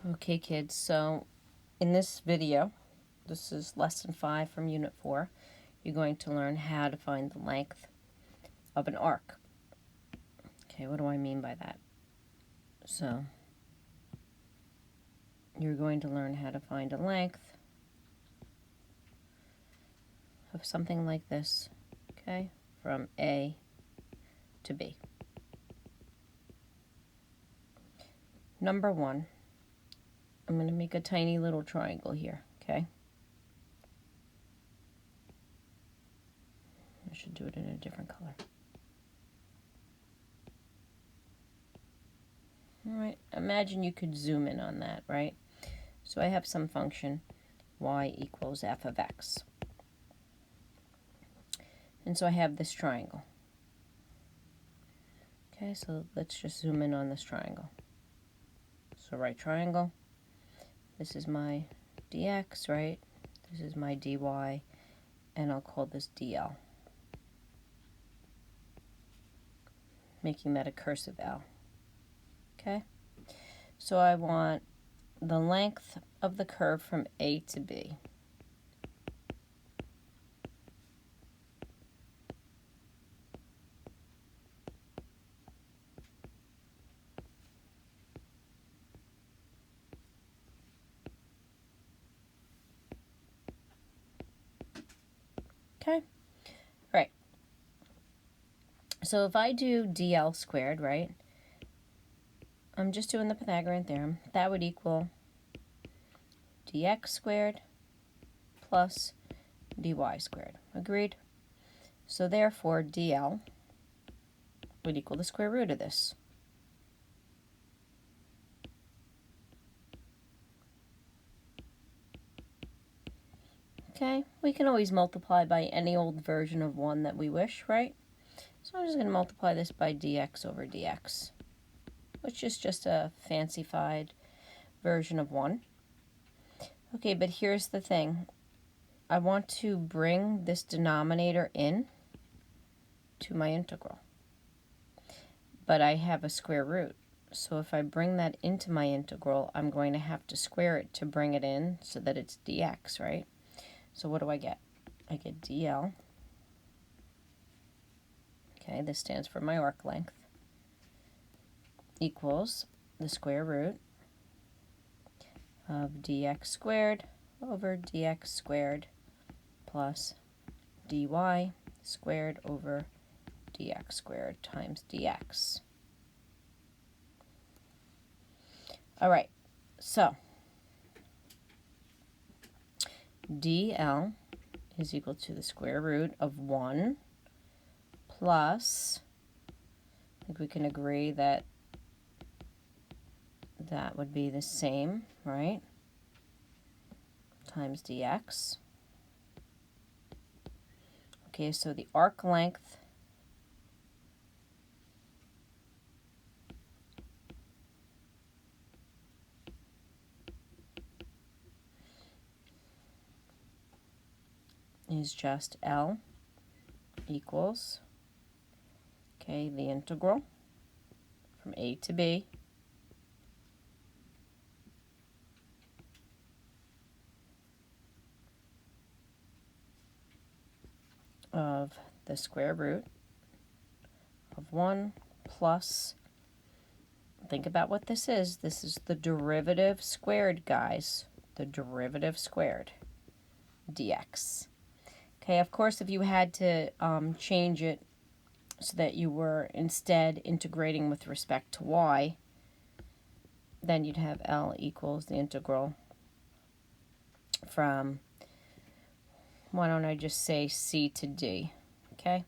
Okay, kids, so in this video, this is lesson 5 from Unit 4, you're going to learn how to find the length of an arc. Okay, what do I mean by that? So, you're going to learn how to find a length of something like this, okay, from A to B. Number 1, I'm going to make a tiny little triangle here, okay? I should do it in a different color. All right, imagine you could zoom in on that, right? So I have some function y equals f of x. And so I have this triangle. Okay, so let's just zoom in on this triangle. So right triangle, this is my dx, right? This is my dy, and I'll call this dl, making that a cursive L. Okay, so I want the length of the curve from A to B. Okay, right. So if I do dl squared, right, I'm just doing the Pythagorean theorem, that would equal dx squared plus dy squared. Agreed? So therefore, dl would equal the square root of this. Okay, we can always multiply by any old version of 1 that we wish, right? So I'm just going to multiply this by dx over dx, which is just a fancified version of 1. Okay, but here's the thing. I want to bring this denominator in to my integral. But I have a square root. So if I bring that into my integral, I'm going to have to square it to bring it in so that it's dx, right? So what do I get? I get dl. Okay, this stands for my arc length, equals the square root of dx squared over dx squared plus dy squared over dx squared times dx. All right, so dl is equal to the square root of 1 plus, I think we can agree that that would be the same, right, times dx. Okay, so the arc length is just L equals, okay, the integral from A to B of the square root of 1 plus, think about what this is. This is the derivative squared, guys. The derivative squared, dx. Okay, of course, if you had to change it so that you were instead integrating with respect to y, then you'd have L equals the integral from, why don't I just say C to D, okay?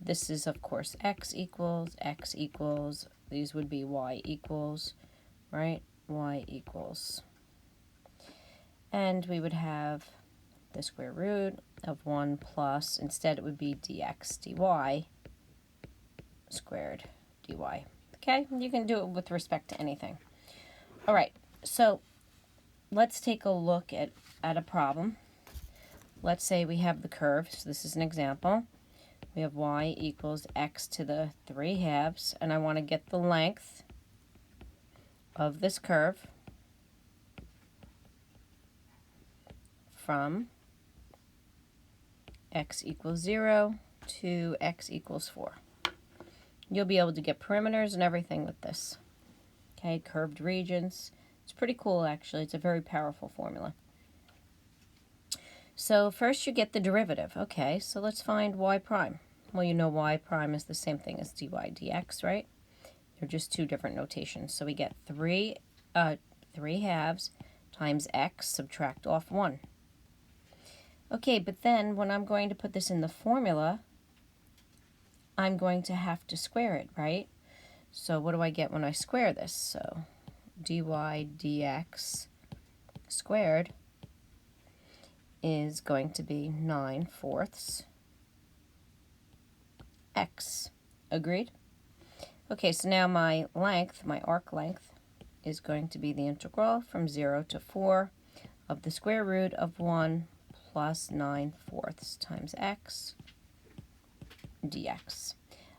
This is, of course, x equals, these would be y equals, right? Y equals. And we would have the square root of 1 plus, instead it would be dx dy squared dy. Okay, you can do it with respect to anything. All right, so let's take a look at a problem. Let's say we have the curve, so this is an example. We have y equals x to the 3/2, and I want to get the length of this curve. from x equals 0 to x equals 4. You'll be able to get perimeters and everything with this. Okay, curved regions. It's pretty cool, actually. It's a very powerful formula. So first you get the derivative. Okay, so let's find y prime. Well, you know y prime is the same thing as dy dx, right? They're just two different notations. So we get 3 halves times x, subtract off 1. Okay, but then when I'm going to put this in the formula, I'm going to have to square it, right? So what do I get when I square this? So dy dx squared is going to be 9/4 x. Agreed? Okay, so now my length, my arc length, is going to be the integral from 0 to 4 of the square root of 1 plus 9/4 times x dx.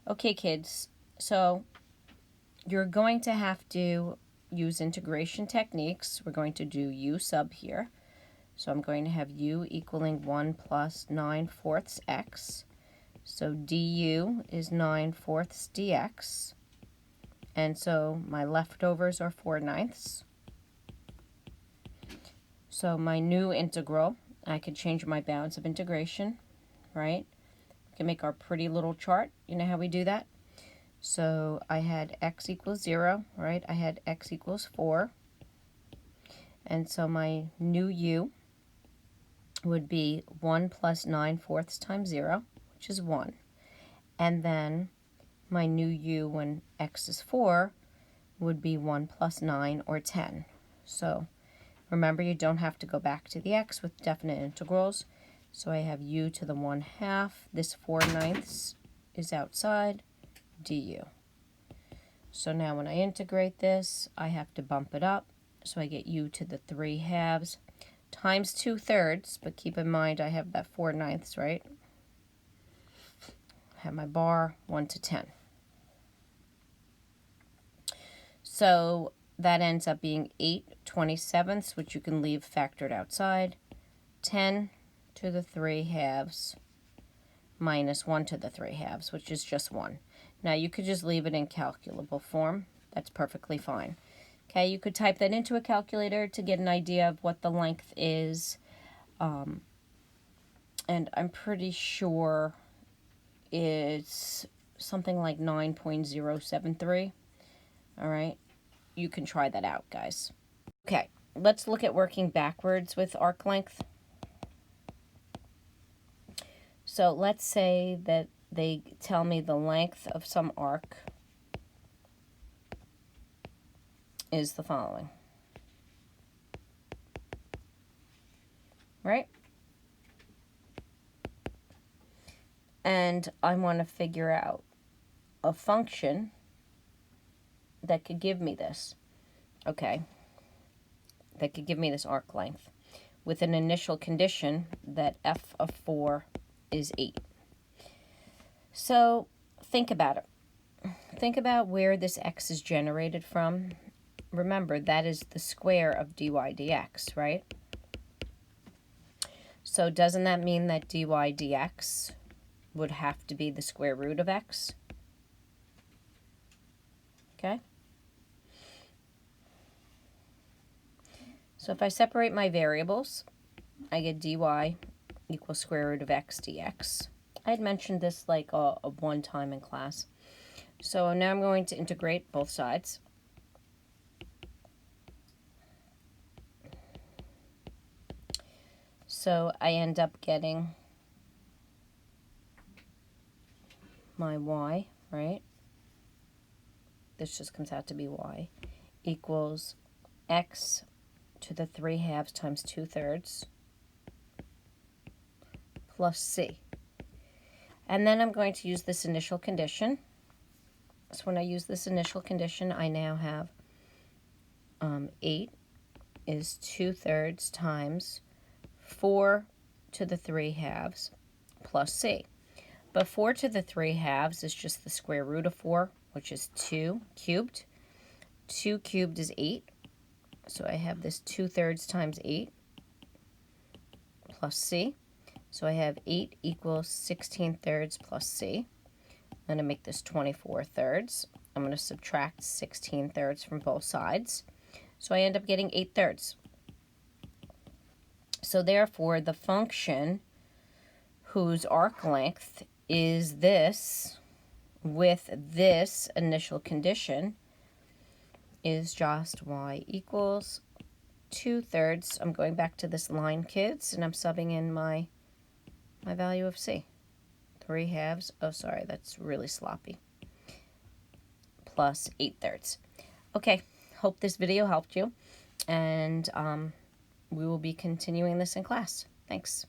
Okay, kids, so you're going to have to use integration techniques. We're going to do u sub here. So I'm going to have u equaling 1 plus 9/4 x. So du is 9/4 dx. And so my leftovers are 4/9. So my new integral, I could change my bounds of integration, right? We can make our pretty little chart. You know how we do that? So I had x equals 0, right? I had x equals 4. And so my new u would be 1 plus 9/4 times 0, which is 1. And then my new u when x is 4 would be 1 plus 9, or 10. So remember, you don't have to go back to the x with definite integrals. So I have u to the 1/2. This 4/9 is outside, du. So now when I integrate this, I have to bump it up. So I get u to the 3/2 times 2/3, but keep in mind I have that 4/9, right? I have my bar, 1 to 10. So that ends up being 8/27, which you can leave factored outside. 10 to the 3/2 minus 1 to the 3/2, which is just 1. Now you could just leave it in calculable form. That's perfectly fine. Okay, you could type that into a calculator to get an idea of what the length is. And I'm pretty sure it's something like 9.073. All right, you can try that out, guys. Okay, let's look at working backwards with arc length. So let's say that they tell me the length of some arc is the following. Right? And I want to figure out a function that could give me this. Okay. That could give me this arc length with an initial condition that f of 4 is 8. So think about it. Think about where this x is generated from. Remember, that is the square of dy dx, right? So doesn't that mean that dy dx would have to be the square root of x? Okay? So if I separate my variables, I get dy equals square root of x dx. I had mentioned this like a one time in class. So now I'm going to integrate both sides. So I end up getting my y, right? This just comes out to be y equals x to the 3/2 times 2/3 plus c. And then I'm going to use this initial condition. So when I use this initial condition, I now have 8 is 2/3 times 4 to the 3/2 plus c. But 4 to the 3/2 is just the square root of 4, which is 2 cubed. 2 cubed is 8. So I have this 2/3 times 8 plus c. So I have 8 equals 16 thirds plus c. I'm going to make this 24 thirds. I'm going to subtract 16 thirds from both sides. So I end up getting 8 thirds. So therefore, the function whose arc length is this with this initial condition is just y equals 2 thirds. I'm going back to this line, kids, and I'm subbing in my value of c. 3 halves. Oh, sorry, that's really sloppy. Plus 8 thirds. Okay, hope this video helped you, and we will be continuing this in class. Thanks.